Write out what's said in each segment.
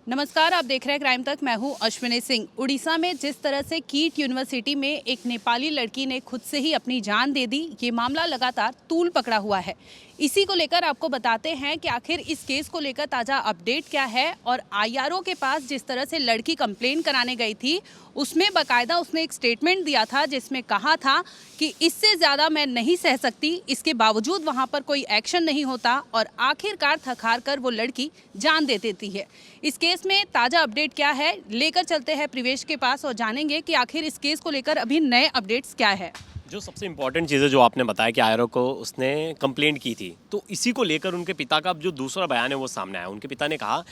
नमस्कार, आप देख रहे हैं क्राइम तक। मैं हूं अश्विनी सिंह। उड़ीसा में जिस तरह से कीट यूनिवर्सिटी में एक नेपाली लड़की ने खुद से ही अपनी जान दे दी, ये मामला लगातार तूल पकड़ा हुआ है। इसी को लेकर आपको बताते हैं कि आखिर इस केस को लेकर ताज़ा अपडेट क्या है। और आईआरओ के पास जिस तरह से लड़की कंप्लेन कराने गई थी, उसमें बाकायदा उसने एक स्टेटमेंट दिया था जिसमें कहा था कि इससे ज़्यादा मैं नहीं सह सकती। इसके बावजूद वहाँ पर कोई एक्शन नहीं होता और आखिरकार थक हार कर वो लड़की जान दे देती है। इस केस में ताज़ा अपडेट क्या है, लेकर चलते हैं प्रिवेश के पास और जानेंगे कि आखिर इस केस को लेकर अभी नए अपडेट्स क्या है। जो सबसे इम्पॉर्टेंट चीज़ है जो आपने बताया कि आयरो को उसने कंप्लेंट की थी, तो इसी को लेकर उनके पिता का जो दूसरा बयान है वो सामने आया। उनके पिता ने कहा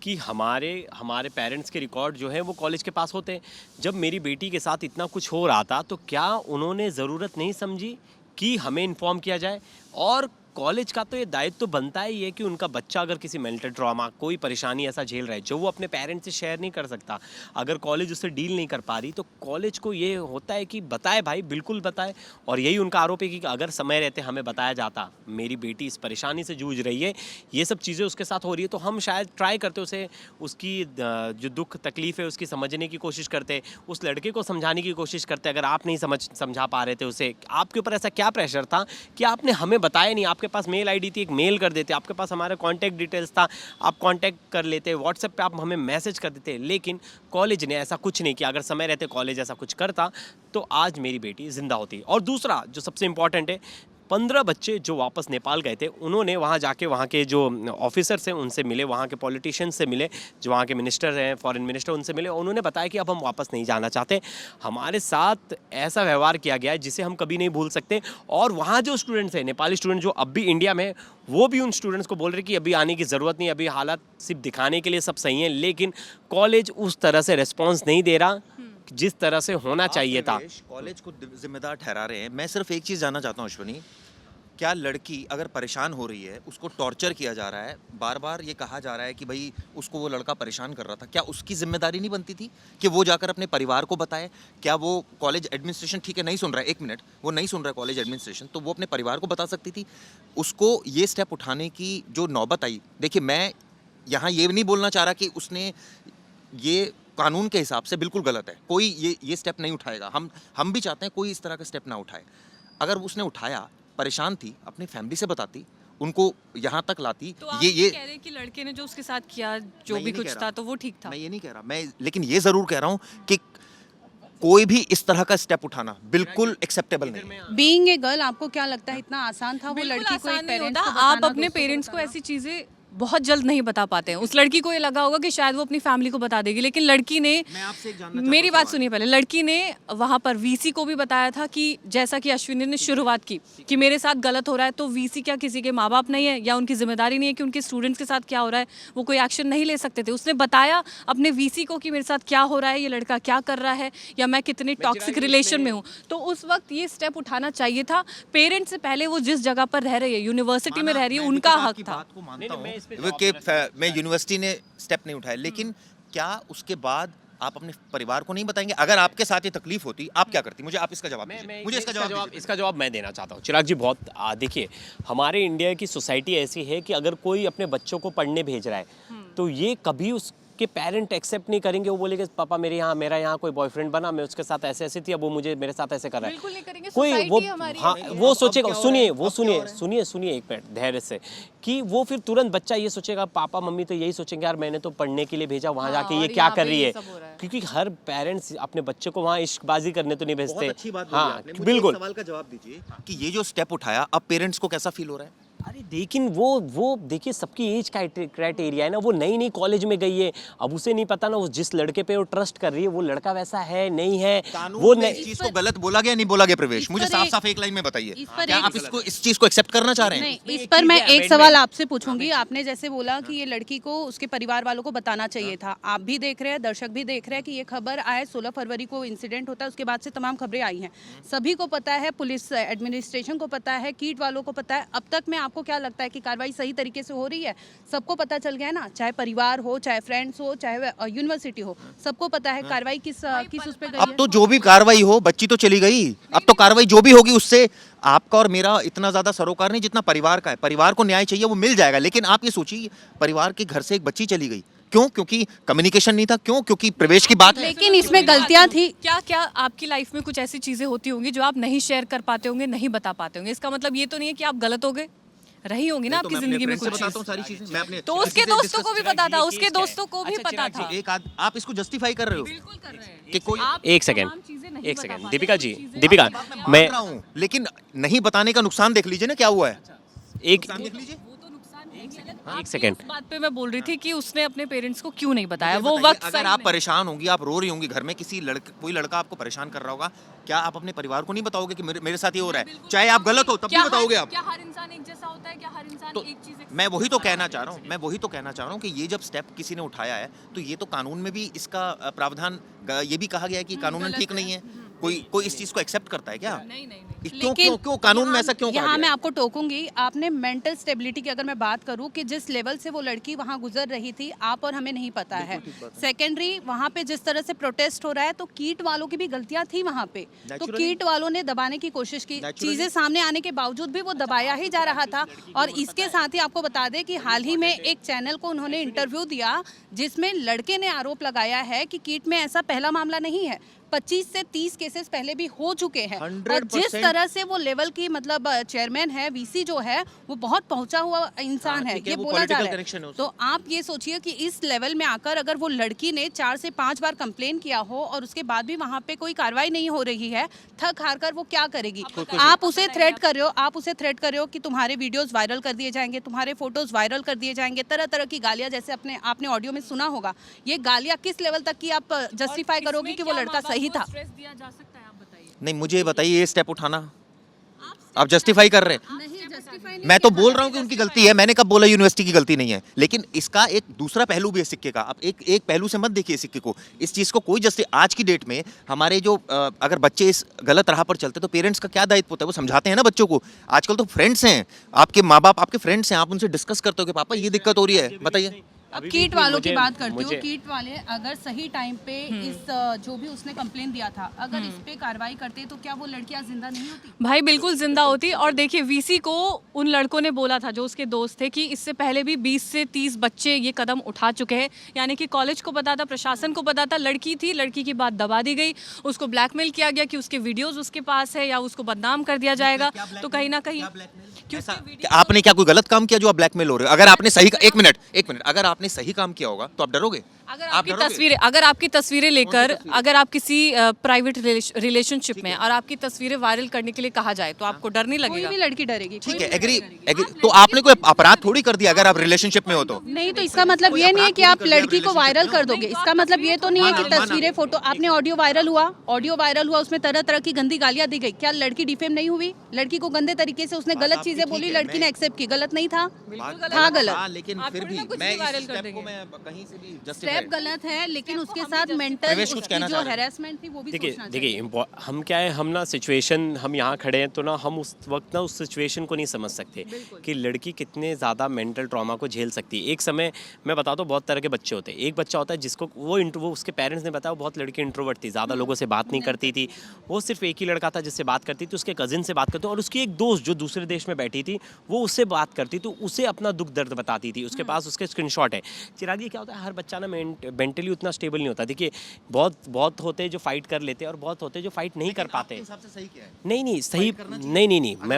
कि हमारे पेरेंट्स के रिकॉर्ड जो है वो कॉलेज के पास होते हैं। जब मेरी बेटी के साथ इतना कुछ हो रहा था तो क्या उन्होंने ज़रूरत नहीं समझी कि हमें इन्फॉर्म किया जाए। और कॉलेज का तो ये दायित्व तो बनता ही है कि उनका बच्चा अगर किसी मेंटल ट्रॉमा, कोई परेशानी ऐसा झेल रहा है जो वो अपने पेरेंट्स से शेयर नहीं कर सकता, अगर कॉलेज उससे डील नहीं कर पा रही, तो कॉलेज को ये होता है कि बताए भाई, बिल्कुल बताए। और यही उनका आरोप है कि अगर समय रहते हमें बताया जाता, मेरी बेटी इस परेशानी से जूझ रही है, ये सब चीज़ें उसके साथ हो रही है, तो हम शायद ट्राई करते उसे, उसकी जो दुख तकलीफ़ है उसकी समझने की कोशिश करते, उस लड़के को समझाने की कोशिश करते। अगर आप नहीं समझा पा रहे थे उसे, आपके ऊपर ऐसा क्या प्रेशर था कि आपने हमें बताया नहीं। आपके पास मेल आईडी थी, एक मेल कर देते, आपके पास हमारा कांटेक्ट डिटेल्स था, आप कांटेक्ट कर लेते, व्हाट्सएप पे आप हमें मैसेज कर देते। लेकिन कॉलेज ने ऐसा कुछ नहीं किया। अगर समय रहते कॉलेज ऐसा कुछ करता तो आज मेरी बेटी जिंदा होती। और दूसरा जो सबसे इंपॉर्टेंट है, 15 बच्चे जो वापस नेपाल गए थे, उन्होंने वहाँ जाके वहाँ के जो ऑफिसर्स हैं उनसे मिले, वहाँ के पॉलिटिशियंस से मिले, जो वहाँ के मिनिस्टर हैं, फॉरेन मिनिस्टर, उनसे मिले। उन्होंने बताया कि अब हम वापस नहीं जाना चाहते, हमारे साथ ऐसा व्यवहार किया गया है जिसे हम कभी नहीं भूल सकते। और वहाँ जो स्टूडेंट्स हैं, नेपाली स्टूडेंट जो अब भी इंडिया में, वो भी उन स्टूडेंट्स को बोल रहे कि अभी आने की ज़रूरत नहीं, अभी हालात सिर्फ दिखाने के लिए सब सही हैं। लेकिन कॉलेज उस तरह से रिस्पॉन्स नहीं दे रहा जिस तरह से होना चाहिए था। कॉलेज को जिम्मेदार ठहरा रहे हैं। मैं सिर्फ एक चीज़ जानना चाहता हूँ अश्विनी, क्या लड़की अगर परेशान हो रही है, उसको टॉर्चर किया जा रहा है, बार बार ये कहा जा रहा है कि भाई उसको वो लड़का परेशान कर रहा था, क्या उसकी जिम्मेदारी नहीं बनती थी कि वो जाकर अपने परिवार को बताए? क्या वो कॉलेज एडमिनिस्ट्रेशन, ठीक है नहीं सुन रहा है, एक मिनट, वो नहीं सुन रहा है कॉलेज एडमिनिस्ट्रेशन, तो वो अपने परिवार को बता सकती थी? उसको ये स्टेप उठाने की जो नौबत आई, देखिए मैं यहाँ ये नहीं बोलना चाह रहा कि उसने ये कानून के हिसाब से बिल्कुल गलत है, कोई ये स्टेप नहीं उठाएगा। हम भी चाहते हैं कोई इस तरह का स्टेप ना उठाए। अगर उसने उठाया, परेशान थी, अपनी फैमिली से बताती, उनको यहाँ तक लाती। तो आप ये कह रहे हैं कि लड़के ने जो उसके साथ किया, जो भी कुछ था, तो वो ठीक था? मैं ये नहीं कह रहा, मैं लेकिन ये जरूर कह रहा हूँ कि कोई भी इस तरह का स्टेप उठाना बिल्कुल एक्सेप्टेबल नहीं है। बीइंग ए गर्ल, आपको क्या लगता है इतना आसान था वो बिल्कुल लड़की को आसान एक नहीं पेरेंट्स होता। को आप बताना, अपने दोस्तों को पेरेंट्स को बताना? ऐसी चीजें बहुत जल्द नहीं बता पाते हैं। उस लड़की को ये लगा होगा कि शायद वो अपनी फैमिली को बता देगी, लेकिन लड़की ने, मेरी बात सुनिए पहले, लड़की ने वहाँ पर वीसी को भी बताया था कि जैसा कि अश्विनी ने शुरुआत की कि मेरे साथ गलत हो रहा है, तो वीसी क्या किसी के माँ बाप नहीं है या उनकी जिम्मेदारी नहीं है कि उनके स्टूडेंट्स के साथ क्या हो रहा है वो कोई एक्शन नहीं ले सकते थे? उसने बताया अपने वीसी को कि मेरे साथ क्या हो रहा है, ये लड़का क्या कर रहा है, या मैं कितने टॉक्सिक रिलेशन में हूँ। तो उस वक्त ये स्टेप उठाना चाहिए था। पेरेंट्स से पहले वो जिस जगह पर रह रही है, यूनिवर्सिटी में रह रही है, उनका हक था। मैं यूनिवर्सिटी ने स्टेप नहीं उठाया, लेकिन क्या उसके बाद आप अपने परिवार को नहीं बताएंगे? अगर आपके साथ ये तकलीफ होती, आप क्या करती? मुझे आप इसका जवाब दीजिए। मुझे इसका जवाब मैं देना चाहता हूँ। चिराग जी, बहुत देखिए, हमारे इंडिया की सोसाइटी ऐसी है कि अगर कोई अपने बच्चों को पढ़ने भेज रहा है तो ये कभी उसके पेरेंट एक्सेप्ट नहीं करेंगे। वो बोलेंगे पापा मेरा यहाँ कोई बॉयफ्रेंड बना, मैं उसके साथ ऐसे ऐसे थी, अब वो मुझे मेरे साथ ऐसे कर रहा है। बिल्कुल नहीं करेंगे। कोई वो, हमारी हाँ, वो सोचेगा, सुनिए एक मिनट धैर्य से, कि वो फिर तुरंत बच्चा ये सोचेगा, पापा मम्मी तो यही सोचेंगे यार मैंने तो पढ़ने के लिए भेजा, वहाँ जाके ये क्या कर रही है। क्योंकि हर पेरेंट्स अपने बच्चे को वहाँ इश्कबाजी करने तो नहीं भेजते। अच्छी बात हाँ, आपने। बिल्कुल। सवाल का जवाब दीजिए कि ये जो स्टेप उठाया, अब पेरेंट्स को कैसा फील हो रहा है? अरे लेकिन वो देखिए, सबकी एज क्राइटेरिया है ना। वो नई कॉलेज में गई है, अब उसे नहीं पता ना वो जिस लड़के पे वो ट्रस्ट कर रही है वो लड़का वैसा है नहीं है। वो इस चीज को गलत बोला गया नहीं बोला गया? प्रवेश, मुझे साफ साफ एक लाइन में बताइए, क्या आप इस चीज को एक्सेप्ट करना चाह रहे हैं? नहीं, इस पर मैं एक सवाल आपसे पूछूंगी। आपने जैसे बोला कि ये लड़की को उसके परिवार वालों को बताना चाहिए था, आप भी देख रहे हैं, दर्शक भी देख रहे हैं कि ये खबर आए 16 फरवरी को इंसिडेंट होता है, उसके बाद से तमाम खबरें आई हैं, सभी को पता है, पुलिस एडमिनिस्ट्रेशन को पता है, कीट वालों को पता है। अब तक में आपको क्या लगता है कि कार्रवाई सही तरीके से हो रही है? सबको पता चल गया है ना, चाहे परिवार हो, चाहे फ्रेंड्स हो, चाहे यूनिवर्सिटी हो, सबको पता है कार्रवाई किस उस पे गई है। अब तो जो भी कार्रवाई हो, बच्ची तो चली गई, अब तो कार्रवाई जो भी होगी उससे आपका और मेरा इतना ज्यादा सरोकार नहीं जितना परिवार का है। परिवार को न्याय चाहिए, वो मिल जाएगा। लेकिन आप ये सोचिए, परिवार के घर से एक बच्ची चली गई, क्यों? क्योंकि कम्युनिकेशन नहीं था। क्यों? क्योंकि प्रवेश की बात है। लेकिन इसमें गलतियां थी। क्या क्या आपकी लाइफ में कुछ ऐसी चीजें होती होंगी जो आप नहीं शेयर कर पाते होंगे, नहीं बता पाते होंगे? इसका मतलब ये तो नहीं है कि आप गलत हो गए, रही होंगी ना तो आपकी मैं अपने जिंदगी में friend से कुछ बताता हूँ चीज़। सारी चीजें। मैं अपने तो उसके किसी से दोस्तों को भी discuss- पता था, ये उसके केस क्या है? दोस्तों को भी अच्छा, पता चिराग था। जी, आप इसको जस्टिफाई कर रहे हो बिल्कुल कर रहे हैं। कि कोई आप एक सेकंड, तमाम चीजें नहीं एक बता सेकंड, पाते, दीपिका कुछ जी, चीजें दीपिका, आप मान मैं रहा हूँ, लेकिन नहीं बताने का नुकसान देख लीजिए ना क्या हुआ है। एक नुकसान देख लीजिए। वो तो नुकसान है ही अलग। एक आपकी सेकंड। उस बात पे मैं बोल रही थी कि उसने अपने पेरेंट्स को क्यों नहीं बताया, मुझे वो बताइए, वक्त अगर सही आप नहीं। परेशान होंगी, आप रो रही होंगी, घर में कोई लड़का आपको परेशान कर रहा होगा, क्या आप अपने परिवार को नहीं बताओगे कि मेरे साथ ये हो रहा है? चाहे आप गलत हो तब भी बताओगे आप। क्या हर इंसान एक जैसा होता है? क्या हर इंसान तो एक चीज मैं वही तो कहना चाह रहा हूँ, कि ये जब स्टेप किसी ने उठाया है तो ये तो कानून में भी इसका प्रावधान ये भी कहा गया है कि कानूनन ठीक नहीं है। कोई इस चीज को एक्सेप्ट करता है क्या? नहीं। क्यों कानून में ऐसा क्यों कहा यहाँ गया मैं है? आपको टोकूंगी। आपने मेंटल स्टेबिलिटी की अगर मैं बात करूँ कि जिस लेवल से वो लड़की वहाँ गुजर रही थी, आप और हमें नहीं पता है। सेकेंडरी, वहाँ पे जिस तरह से प्रोटेस्ट हो रहा है, तो कीट वालों की भी गलतियाँ थी वहाँ पे। तो Naturally- कीट वालों ने दबाने की कोशिश की, Naturally- चीजें सामने आने के बावजूद भी वो दबाया ही जा रहा था। और इसके साथ ही आपको बता दें कि हाल ही में एक चैनल को उन्होंने इंटरव्यू दिया जिसमें लड़के ने आरोप लगाया है कि कीट में ऐसा पहला मामला नहीं है, 25 से 30 केसेस पहले भी हो चुके हैं। और जिस 100% तरह से वो लेवल की मतलब चेयरमैन है, वीसी जो है, वो बहुत पहुंचा हुआ इंसान है, ठीक है, ये वो बोला जा political रहा connection है है। उसका। तो आप ये सोचिए कि इस लेवल में आकर अगर वो लड़की ने 4 से 5 बार कंप्लेन किया हो और उसके बाद भी वहाँ पे कोई कार्रवाई नहीं हो रही है, थक हार कर वो क्या करेगी? आप उसे थ्रेट कर रहे हो कि तुम्हारे वीडियोस वायरल कर दिए जाएंगे, तुम्हारे फोटोज वायरल कर दिए जाएंगे, तरह तरह की गालियां, जैसे आपने ऑडियो में सुना होगा। ये गालियां किस लेवल तक की आप जस्टिफाई करोगे कि वो लड़का सही था? स्ट्रेस दिया जा सकता है, आप बताइए। नहीं, मुझे बताइए, ये स्टेप उठाना आप जस्टिफाई कर रहे हैं। नहीं, जस्टिफाई मैं तो बोल रहा हूँ कि उनकी गलती है, मैंने कब बोला यूनिवर्सिटी की गलती नहीं है, लेकिन इसका एक दूसरा पहलू भी है सिक्के का। आप एक पहलू से मत देखिए सिक्के को, इस चीज़ को कोई आज की डेट में हमारे जो अगर बच्चे इस गलत राह पर चलते तो पेरेंट्स का क्या दायित्व होता है? वो समझाते हैं ना बच्चों को। आजकल तो फ्रेंड्स हैं, आपके माँ बाप आपके फ्रेंड्स हैं, आप उनसे डिस्कस करते हो कि पापा ये दिक्कत हो रही है, बताइए। अब अभी कीट भी वालों की मुझे- बात करती हूँ। मुझे- कीट वाले अगर सही टाइम पे इस जो भी उसने कंप्लेन दिया था, अगर इस पे कार्रवाई करते तो क्या वो लड़की आज जिंदा नहीं होती? भाई बिल्कुल जिंदा होती। और देखिए, वीसी को उन लड़कों ने बोला था जो उसके दोस्त थे कि इससे पहले भी 20 से 30 बच्चे ये कदम उठा चुके हैं। यानी कि कॉलेज को पता था, प्रशासन को पता था, लड़की थी, लड़की की बात दबा दी गई, उसको ब्लैकमेल किया गया कि उसके वीडियोस उसके पास है या उसको बदनाम कर दिया जाएगा। तो कहीं ना कहीं क्या आपने क्या कोई गलत काम किया जो आप ब्लैकमेल हो रहे हो? अगर आपने सही एक मिनट अगर आपने सही काम किया होगा तो आप डरोगे? अगर आपकी तस्वीरें लेकर अगर आप किसी प्राइवेट रिलेशनशिप में और आपकी तस्वीरें वायरल करने के लिए कहा जाए तो आपको डर नहीं कोई लगेगा? भी लड़की डरेगी। ठीक है, एग्री। तो आपने कोई अपराध थोड़ी कर दिया अगर आप रिलेशनशिप में हो तो। नहीं, तो इसका मतलब ये नहीं है कि आप लड़की को वायरल कर दोगे। इसका मतलब ये तो नहीं है कि तस्वीरें, फोटो, आपने ऑडियो वायरल हुआ, उसमें तरह तरह की गंदी गालियां दी गई, क्या लड़की डिफेम नहीं हुई? लड़की को गंदे तरीके से उसने गलत चीजें बोली, लड़की ने एक्सेप्ट की, गलत नहीं था? था गलत। लेकिन आप फिर थोड़ी भी ना कुछ मैं भी वायरल इस कर स्टेप देंगे। को मैं कहीं से भी स्टेप जस्टिफाई गलत है, लेकिन उसके साथ मेंटल प्रवेश कुछ कहना जो चाह रहे हैं। हैरेसमेंट थी वो भी सोचना चाहिए। देखिए हम क्या है, हम ना सिचुएशन, हम यहाँ खड़े हैं तो ना हम उस वक्त ना उस सिचुएशन को नहीं समझ सकते कि लड़की कितने ज़्यादा मेंटल ट्रॉमा को झेल सकती है। एक समय मैं बताता हूँ, बहुत तरह के बच्चे होते हैं। एक बच्चा होता है जिसको वो उसके पेरेंट्स ने बताया वो बहुत लड़की इंट्रोवर्ट थी, ज़्यादा लोगों से बात नहीं करती थी, वो सिर्फ एक ही लड़का था जिससे बात करती थी, उसके कजिन से बात करती, और उसकी एक दोस्त जो दूसरे देश में बैठी थी वो उससे बात करती, तो उसे अपना दुख दर्द बताती थी, उसके पास उसके स्क्रीनशॉट है। चिराग जी, क्या होता है, हर बच्चा ना मेंटली उतना स्टेबल नहीं होता। देखिए बहुत होते हैं जो फाइट कर लेते हैं और बहुत होते हैं जो फाइट नहीं कर पाते। हिसाब से सही क्या है? नहीं सही, नहीं मैं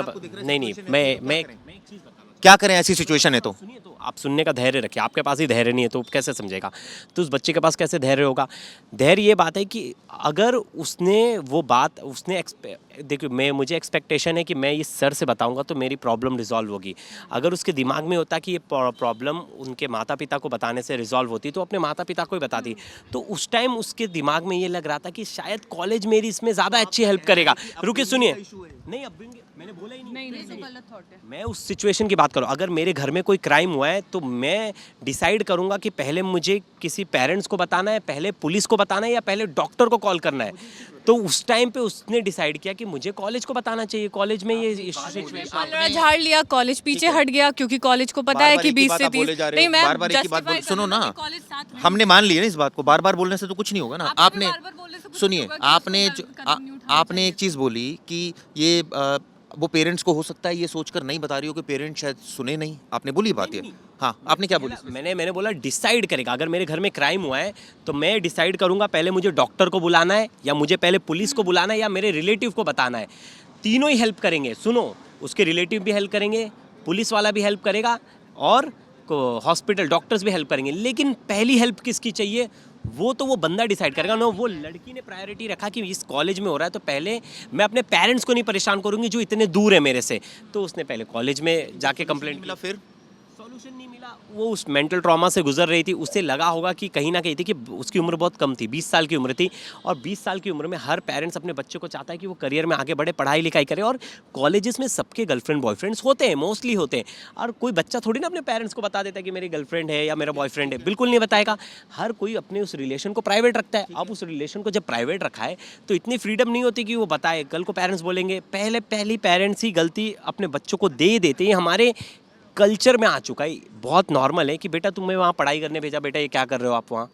एक चीज़ बता रहा हूँ। क्या करें ऐसी सिचुएशन है तो? सुनिए, तो आप सुनने का धैर्य रखिए। आपके पास ही धैर्य नहीं है तो कैसे समझेगा? तो उस बच्चे के पास कैसे धैर्य होगा? धैर्य ये बात है कि अगर उसने वो बात देखिए, मुझे एक्सपेक्टेशन है कि मैं इस सर से बताऊंगा तो मेरी प्रॉब्लम रिजॉल्व होगी। अगर उसके दिमाग में होता कि ये प्रॉब्लम उनके माता पिता को बताने से रिजॉल्व होती तो अपने माता पिता को ही बताती। तो उस टाइम उसके दिमाग में ये लग रहा था कि शायद कॉलेज मेरी इसमें ज़्यादा अच्छी हेल्प करेगा। रुकिए, सुनिए, नहीं अब मैंने बोला ही नहीं, तो गलत थॉट है। मैं उस सिचुएशन की बात करूँ। अगर मेरे घर में कोई क्राइम हुआ है तो मैं डिसाइड करूंगा कि पहले मुझे किसी पेरेंट्स को बताना है, पहले पुलिस को बताना है, या पहले डॉक्टर को कॉल करना है। तो उस टाइम पे उसने डिसाइड किया कि मुझे कॉलेज को बताना चाहिए। कॉलेज में ये सिचुएशन लड़ा झाड़ लिया, कॉलेज पीछे हट गया क्योंकि कॉलेज को पता है कि 20 से 30 नहीं, मैं बार-बार एक ही बात justify सुनो कर रही ना, हूँ कि कॉलेज साथ में हमने मान लिया ना इस बात को, बार बार बोलने से तो कुछ नहीं होगा ना। आपने आपने बार-बार बोलने से कुछ नहीं सुनिए, होगा कि आपने उसको कदम नहीं उठाना आपने एक चीज़ बोली कि ये वो पेरेंट्स को हो सकता है ये सोचकर नहीं बता रही हो कि पेरेंट्स शायद सुने नहीं, आपने बोली बात ये? हाँ, आपने क्या बोली? मैंने बोला डिसाइड करेगा। अगर मेरे घर में क्राइम हुआ है तो मैं डिसाइड करूंगा पहले मुझे डॉक्टर को बुलाना है या मुझे पहले पुलिस को बुलाना है या मेरे रिलेटिव को बताना है। तीनों ही हेल्प करेंगे। सुनो, उसके रिलेटिव भी हेल्प करेंगे, पुलिस वाला भी हेल्प करेगा और हॉस्पिटल डॉक्टर्स भी हेल्प करेंगे। लेकिन पहली हेल्प किसकी चाहिए वो बंदा डिसाइड करेगा ना। वो लड़की ने प्रायोरिटी रखा कि इस कॉलेज में हो रहा है तो पहले मैं अपने पेरेंट्स को नहीं परेशान करूंगी जो इतने दूर है मेरे से। तो उसने पहले कॉलेज में जाके कंप्लेंट मिला, फिर सॉल्यूशन नहीं मिला। वो उस मेंटल ट्रॉमा से गुजर रही थी। उससे लगा होगा कि कहीं ना कहीं थी कि उसकी उम्र बहुत कम थी, 20 साल की उम्र थी। और 20 साल की उम्र में हर पेरेंट्स अपने बच्चे को चाहता है कि वो करियर में आगे बढ़े, पढ़ाई लिखाई करे। और कॉलेजेस में सबके गर्लफ्रेंड बॉयफ्रेंड्स होते हैं, मोस्टली होते हैं। और कोई बच्चा थोड़ी ना अपने पेरेंट्स को बता देता है कि मेरी गर्लफ्रेंड है या मेरा बॉयफ्रेंड है, बिल्कुल नहीं बताएगा। हर कोई अपने उस रिलेशन को प्राइवेट रखता है। अब उस रिलेशन को जब प्राइवेट रखा है तो इतनी फ्रीडम नहीं होती कि वो बताए। कल को पेरेंट्स बोलेंगे, पहली पेरेंट्स ही गलती अपने बच्चों को दे देते हैं। हमारे कल्चर में आ चुका है, बहुत नॉर्मल है कि बेटा तुम्हें वहाँ पढ़ाई करने भेजा, बेटा ये क्या कर रहे हो आप वहाँ।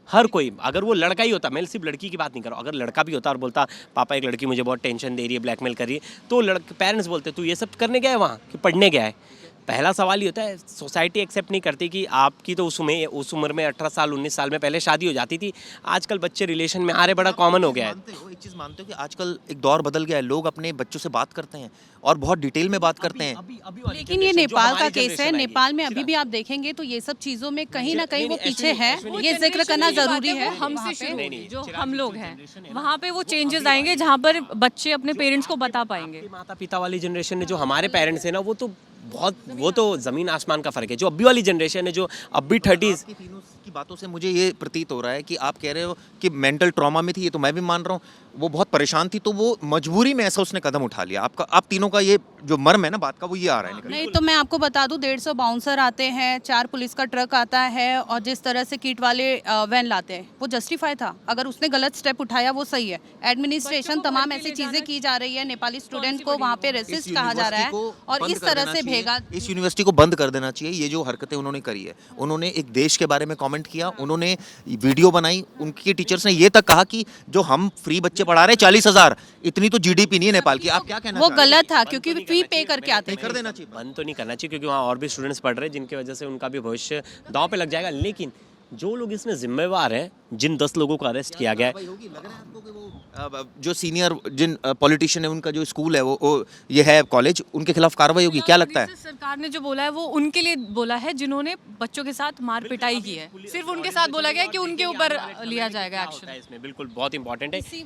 हर कोई, अगर वो लड़का ही होता, मैं सिर्फ लड़की की बात नहीं कर रहा हूँ, अगर लड़का भी होता और बोलता पापा एक लड़की मुझे बहुत टेंशन दे रही है, ब्लैकमेल कर रही है, तो पेरेंट्स बोलते तू ये सब करने गया है वहाँ कि पढ़ने गया है। पहला सवाल ये होता है, सोसाइटी एक्सेप्ट नहीं करती कि आपकी तो उस उम्र में 18 साल 19 साल में पहले शादी हो जाती थी। आजकल बच्चे रिलेशन में आ रहे, बड़ा कॉमन हो गया है। एक चीज़ मानते हो कि आजकल एक दौर बदल गया है, लोग अपने बच्चों से बात करते हैं और बहुत डिटेल में बात करते हैं। लेकिन ये नेपाल का केस है। नेपाल में अभी भी आप देखेंगे तो ये सब चीज़ों में कहीं ना कहीं वो पीछे है। ये जिक्र करना जरूरी है। हमसे शुरू जो हम लोग हैं वहाँ पे वो चेंजेस आएंगे जहाँ पर बच्चे अपने पेरेंट्स को बता पाएंगे। माता पिता वाली जनरेशन ने, जो हमारे पेरेंट्स हैं ना, वो तो ज़मीन आसमान का फ़र्क है। जो अभी वाली जनरेशन है, जो अभी 30s तीनों की बातों से मुझे ये प्रतीत हो रहा है कि आप कह रहे हो कि मेंटल ट्रॉमा में थी, ये तो मैं भी मान रहा हूँ। वो बहुत परेशान थी तो वो मजबूरी में ऐसा उसने कदम उठा लिया। आप तीनों का ये जो मर्म है ना बात का, वो ये आ रहा है निकल। नहीं तो मैं आपको बता दूं, 150 बाउंसर आते हैं, 4 पुलिस का ट्रक आता है और जिस तरह से किट वाले वैन लाते हैं, वो जस्टिफाई था। अगर उसने गलत स्टेप उठाया वो सही है। एडमिनिस्ट्रेशन तमाम ऐसी चीजें की जा रही है। नेपाली स्टूडेंट को वहाँ पे रेसिस्ट कहा जा रहा है और इस तरह से भेगा। इस यूनिवर्सिटी को बंद कर देना चाहिए। ये जो हरकतें उन्होंने करी है, उन्होंने एक देश के बारे में कमेंट किया, उन्होंने वीडियो बनाई, उनके टीचर्स ने ये तक कहा कि जो हम फ्री बच्चे पढ़ा रहे हैं 40,000, इतनी तो जीडीपी नहीं है नेपाल की। आप क्या कहना वो चाह रहे हैं? गलत था क्योंकि फी पे करके आते कर देना चाहिए। बंद तो नहीं करना चाहिए क्योंकि वहाँ और भी स्टूडेंट्स पढ़ रहे हैं जिनकी वजह से उनका भी भविष्य दांव पे लग जाएगा। लेकिन जो लोग इसमें जिम्मेवार हैं, जिन 10 लोगों को अरेस्ट किया गया है, लग रहा है आपको कि वो जो सीनियर जिन पॉलिटिशियन है, उनका जो स्कूल है वो ये है कॉलेज, उनके खिलाफ कार्रवाई होगी, क्या लगता है? सरकार ने जो बोला है वो उनके लिए बोला है जिन्होंने बच्चों के साथ मार पिटाई की है। सिर्फ उनके साथ बोला गया है कि उनके ऊपर लिया जाएगा एक्शन। इसमें बिल्कुल बहुत इंपॉर्टेंट है। इसी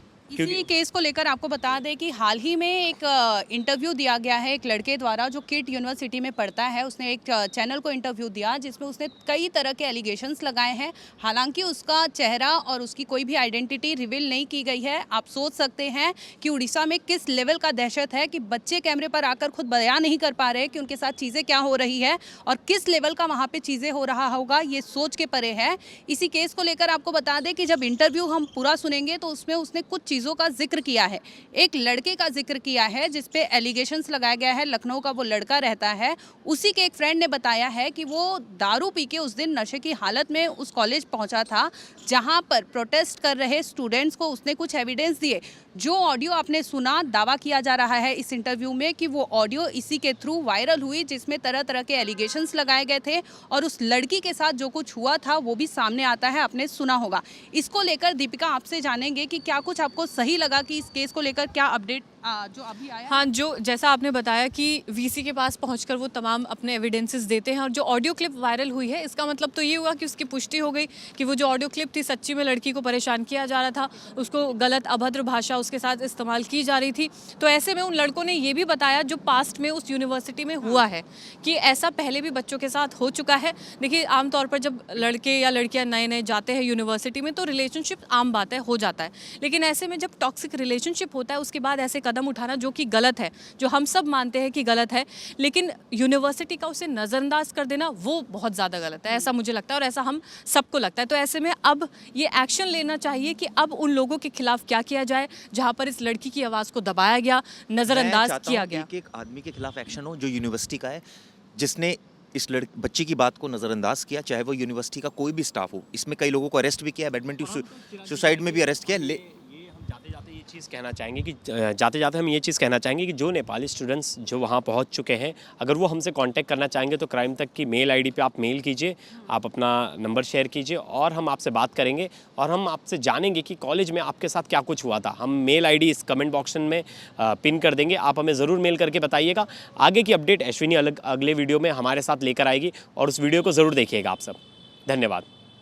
केस को लेकर आपको बता दें कि हाल ही में एक इंटरव्यू दिया गया है एक लड़के द्वारा जो किट यूनिवर्सिटी में पढ़ता है। उसने एक चैनल को इंटरव्यू दिया जिसमें उसने कई तरह के एलिगेशंस लगाए हैं। हालांकि उसका चेहरा और उसकी कोई भी आइडेंटिटी रिवील नहीं की गई है। आप सोच सकते हैं कि उड़ीसा में किस लेवल का दहशत है कि बच्चे कैमरे पर आकर खुद बयान नहीं कर पा रहे कि उनके साथ चीज़ें क्या हो रही है और किस लेवल का वहाँ पर चीज़ें हो रहा होगा, ये सोच के परे है। इसी केस को लेकर आपको बता दें कि जब इंटरव्यू हम पूरा सुनेंगे तो उसमें उसने कुछ चीज़ों का जिक्र किया है। एक लड़के का जिक्र किया है जिस पे एलिगेशंस लगाया गया है। लखनऊ का वो लड़का रहता है। उसी के एक फ्रेंड ने बताया है कि वो दारू पी के उस दिन नशे की हालत में उस कॉलेज पहुंचा था जहां पर प्रोटेस्ट कर रहे स्टूडेंट्स को उसने कुछ एविडेंस दिए। जो ऑडियो आपने सुना, दावा किया जा रहा है इस इंटरव्यू में कि वो ऑडियो इसी के थ्रू वायरल हुई जिसमें तरह तरह के एलिगेशंस लगाए गए थे और उस लड़की के साथ जो कुछ हुआ था वो भी सामने आता है, आपने सुना होगा। इसको लेकर दीपिका आपसे जानेंगे कि क्या कुछ आपको सही लगा कि इस केस को लेकर क्या अपडेट जो अभी आया। हाँ, जो जैसा आपने बताया कि वीसी के पास पहुंचकर वो तमाम अपने एविडेंसेस देते हैं और जो ऑडियो क्लिप वायरल हुई है इसका मतलब तो ये हुआ कि उसकी पुष्टि हो गई कि वो जो ऑडियो क्लिप थी सच्ची में लड़की को परेशान किया जा रहा था, उसको गलत अभद्र भाषा उसके साथ इस्तेमाल की जा रही थी। तो ऐसे में उन लड़कों ने ये भी बताया जो पास्ट में उस यूनिवर्सिटी में हुआ है कि ऐसा पहले भी बच्चों के साथ हो चुका है। देखिए, आमतौर पर जब लड़के या लड़कियाँ नए नए जाते हैं यूनिवर्सिटी में तो रिलेशनशिप आम बात है, हो जाता है। लेकिन ऐसे में जब टॉक्सिक रिलेशनशिप होता है उसके बाद ऐसे कदम उठाना जो कि गलत है, जो हम सब मानते हैं कि गलत है, लेकिन यूनिवर्सिटी का उसे नज़रअंदाज कर देना वो बहुत ज़्यादा गलत है, ऐसा मुझे लगता है और ऐसा हम सबको लगता है। तो ऐसे में अब ये एक्शन लेना चाहिए कि अब उन लोगों के खिलाफ क्या किया जाए जहाँ पर इस लड़की की आवाज़ को दबाया गया, नज़रअंदाज किया गया। एक आदमी के खिलाफ एक्शन हो जो यूनिवर्सिटी का है, जिसने इस बच्ची की बात को नज़रअंदाज किया, चाहे वो यूनिवर्सिटी का कोई भी स्टाफ हो। इसमें कई लोगों को अरेस्ट भी किया है, बैडमिंटन सुसाइड में भी अरेस्ट किया है। ये हम जाते जाते ये ये चीज़ कहना चाहेंगे कि जाते जाते हम ये चीज़ कहना चाहेंगे कि जो नेपाली स्टूडेंट्स जो वहाँ पहुँच चुके हैं, अगर वो हमसे कांटेक्ट करना चाहेंगे तो क्राइम तक की मेल आईडी पे आप मेल कीजिए, आप अपना नंबर शेयर कीजिए और हम आपसे बात करेंगे और हम आपसे जानेंगे कि कॉलेज में आपके साथ क्या कुछ हुआ था। हम मेल आईडी इस कमेंट बॉक्स में पिन कर देंगे, आप हमें ज़रूर मेल करके बताइएगा। आगे की अपडेट अश्विनी अगले वीडियो में हमारे साथ लेकर आएगी और उस वीडियो को ज़रूर देखिएगा आप सब। धन्यवाद।